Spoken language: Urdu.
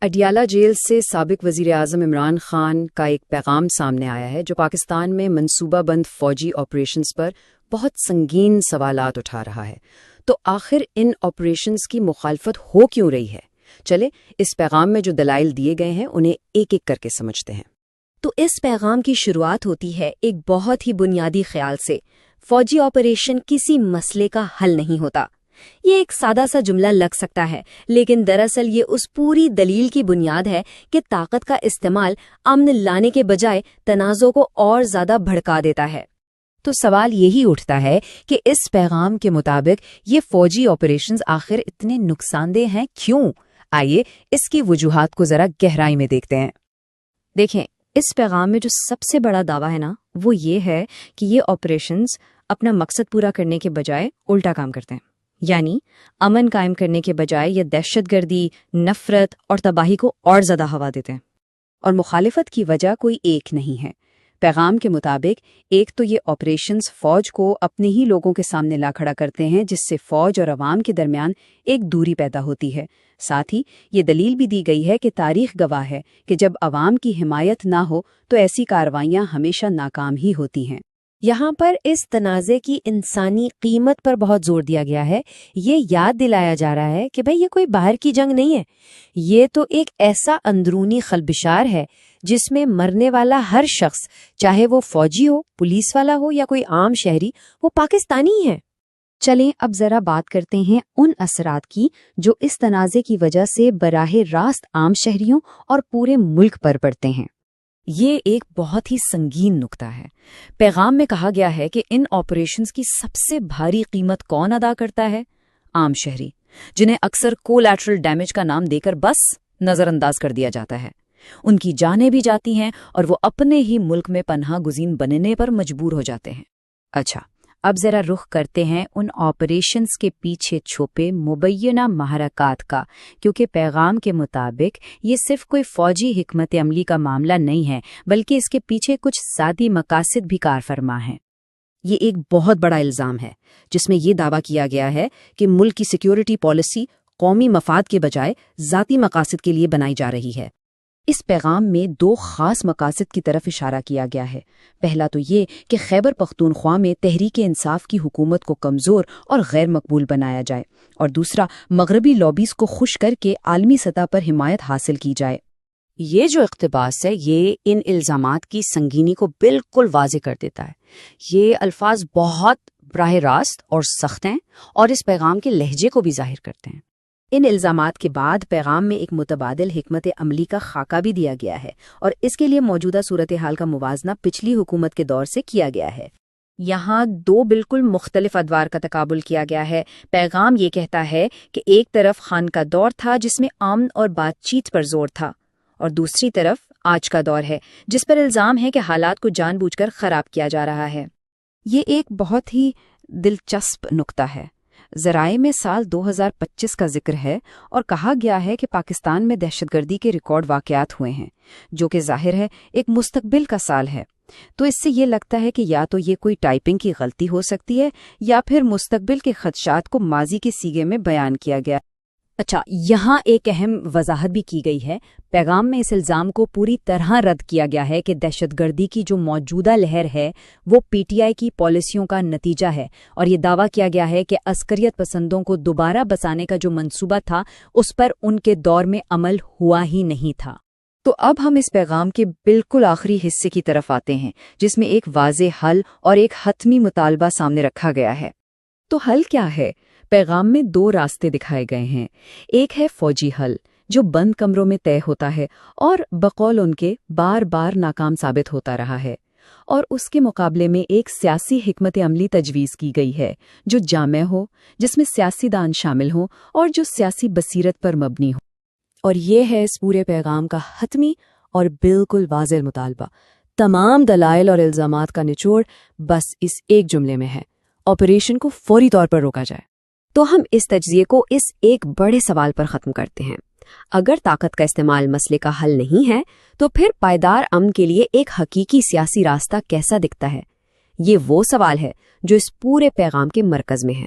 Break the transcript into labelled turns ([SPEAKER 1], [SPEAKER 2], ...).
[SPEAKER 1] اڈیالہ جیل سے سابق وزیر اعظم عمران خان کا ایک پیغام سامنے آیا ہے جو پاکستان میں منصوبہ بند فوجی آپریشنز پر بہت سنگین سوالات اٹھا رہا ہے۔ تو آخر ان آپریشنز کی مخالفت ہو کیوں رہی ہے؟ چلے اس پیغام میں جو دلائل دیے گئے ہیں انہیں ایک ایک کر کے سمجھتے ہیں۔
[SPEAKER 2] تو اس پیغام کی شروعات ہوتی ہے ایک بہت ہی بنیادی خیال سے: فوجی آپریشن کسی مسئلے کا حل نہیں ہوتا۔ یہ ایک سادہ سا جملہ لگ سکتا ہے، لیکن دراصل یہ اس پوری دلیل کی بنیاد ہے کہ طاقت کا استعمال امن لانے کے بجائے تنازع کو اور زیادہ بھڑکا دیتا ہے۔
[SPEAKER 1] تو سوال یہی اٹھتا ہے کہ اس پیغام کے مطابق یہ فوجی آپریشنز آخر اتنے نقصان دہ ہیں کیوں؟ آئیے اس کی وجوہات کو ذرا گہرائی میں دیکھتے ہیں۔
[SPEAKER 2] دیکھیں، اس پیغام میں جو سب سے بڑا دعویٰ ہے نا، وہ یہ ہے کہ یہ آپریشنز اپنا مقصد پورا کرنے کے بجائے الٹا کام کرتے ہیں، یعنی امن قائم کرنے کے بجائے یہ دہشت گردی، نفرت اور تباہی کو اور زیادہ ہوا دیتے ہیں۔
[SPEAKER 1] اور مخالفت کی وجہ کوئی ایک نہیں ہے۔ پیغام کے مطابق ایک تو یہ آپریشنز فوج کو اپنے ہی لوگوں کے سامنے لا کھڑا کرتے ہیں، جس سے فوج اور عوام کے درمیان ایک دوری پیدا ہوتی ہے۔ ساتھ ہی یہ دلیل بھی دی گئی ہے کہ تاریخ گواہ ہے کہ جب عوام کی حمایت نہ ہو تو ایسی کارروائیاں ہمیشہ ناکام ہی ہوتی ہیں۔
[SPEAKER 2] یہاں پر اس تنازع کی انسانی قیمت پر بہت زور دیا گیا ہے۔ یہ یاد دلایا جا رہا ہے کہ بھئی یہ کوئی باہر کی جنگ نہیں ہے، یہ تو ایک ایسا اندرونی خلبشار ہے جس میں مرنے والا ہر شخص، چاہے وہ فوجی ہو، پولیس والا ہو یا کوئی عام شہری، وہ پاکستانی ہی ہے۔
[SPEAKER 1] چلیں اب ذرا بات کرتے ہیں ان اثرات کی جو اس تنازع کی وجہ سے براہ راست عام شہریوں اور پورے ملک پر پڑتے ہیں۔ یہ ایک بہت ہی سنگین نقطہ ہے۔ پیغام میں کہا گیا ہے کہ ان آپریشنز کی سب سے بھاری قیمت کون ادا کرتا ہے؟ عام شہری، جنہیں اکثر کولیٹرل ڈیمیج کا نام دے کر بس نظر انداز کر دیا جاتا ہے۔ ان کی جانیں بھی جاتی ہیں اور وہ اپنے ہی ملک میں پناہ گزین بننے پر مجبور ہو جاتے ہیں۔ اچھا، اب ذرا رخ کرتے ہیں ان آپریشنز کے پیچھے چھپے مبینہ محرکات کا، کیونکہ پیغام کے مطابق یہ صرف کوئی فوجی حکمت عملی کا معاملہ نہیں ہے، بلکہ اس کے پیچھے کچھ ذاتی مقاصد بھی کار فرما ہیں۔ یہ ایک بہت بڑا الزام ہے جس میں یہ دعویٰ کیا گیا ہے کہ ملک کی سیکیورٹی پالیسی قومی مفاد کے بجائے ذاتی مقاصد کے لیے بنائی جا رہی ہے۔ اس پیغام میں دو خاص مقاصد کی طرف اشارہ کیا گیا ہے۔ پہلا تو یہ کہ خیبر پختونخوا میں تحریک انصاف کی حکومت کو کمزور اور غیر مقبول بنایا جائے، اور دوسرا مغربی لابیز کو خوش کر کے عالمی سطح پر حمایت حاصل کی جائے۔ یہ جو اقتباس ہے یہ ان الزامات کی سنگینی کو بالکل واضح کر دیتا ہے۔ یہ الفاظ بہت براہ راست اور سخت ہیں اور اس پیغام کے لہجے کو بھی ظاہر کرتے ہیں۔ ان الزامات کے بعد پیغام میں ایک متبادل حکمت عملی کا خاکہ بھی دیا گیا ہے، اور اس کے لیے موجودہ صورتحال کا موازنہ پچھلی حکومت کے دور سے کیا گیا ہے۔ یہاں دو بالکل مختلف ادوار کا تقابل کیا گیا ہے۔ پیغام یہ کہتا ہے کہ ایک طرف خان کا دور تھا جس میں امن اور بات چیت پر زور تھا، اور دوسری طرف آج کا دور ہے جس پر الزام ہے کہ حالات کو جان بوجھ کر خراب کیا جا رہا ہے۔ یہ ایک بہت ہی دلچسپ نقطہ ہے۔ ذرائع میں سال 2025 کا ذکر ہے اور کہا گیا ہے کہ پاکستان میں دہشت گردی کے ریکارڈ واقعات ہوئے ہیں، جو کہ ظاہر ہے ایک مستقبل کا سال ہے۔ تو اس سے یہ لگتا ہے کہ یا تو یہ کوئی ٹائپنگ کی غلطی ہو سکتی ہے یا پھر مستقبل کے خدشات کو ماضی کے سیگے میں بیان کیا گیا۔ اچھا، یہاں ایک اہم وضاحت بھی کی گئی ہے۔ پیغام میں اس الزام کو پوری طرح رد کیا گیا ہے کہ دہشت گردی کی جو موجودہ لہر ہے وہ پی ٹی آئی کی پالیسیوں کا نتیجہ ہے، اور یہ دعویٰ کیا گیا ہے کہ عسکریت پسندوں کو دوبارہ بسانے کا جو منصوبہ تھا اس پر ان کے دور میں عمل ہوا ہی نہیں تھا۔ تو اب ہم اس پیغام کے بالکل آخری حصے کی طرف آتے ہیں، جس میں ایک واضح حل اور ایک حتمی مطالبہ سامنے رکھا گیا ہے۔ تو حل کیا ہے؟ پیغام میں دو راستے دکھائے گئے ہیں۔ ایک ہے فوجی حل، جو بند کمروں میں طے ہوتا ہے اور بقول ان کے بار بار ناکام ثابت ہوتا رہا ہے، اور اس کے مقابلے میں ایک سیاسی حکمت عملی تجویز کی گئی ہے جو جامع ہو، جس میں سیاسی دان شامل ہوں اور جو سیاسی بصیرت پر مبنی ہو۔ اور یہ ہے اس پورے پیغام کا حتمی اور بالکل واضح مطالبہ۔ تمام دلائل اور الزامات کا نچوڑ بس اس ایک جملے میں ہے: آپریشن کو فوری طور پر روکا جائے۔ تو ہم اس تجزیے کو اس ایک بڑے سوال پر ختم کرتے ہیں: اگر طاقت کا استعمال مسئلے کا حل نہیں ہے تو پھر پائیدار امن کے لیے ایک حقیقی سیاسی راستہ کیسا دکھتا ہے؟ یہ وہ سوال ہے جو اس پورے پیغام کے مرکز میں ہے۔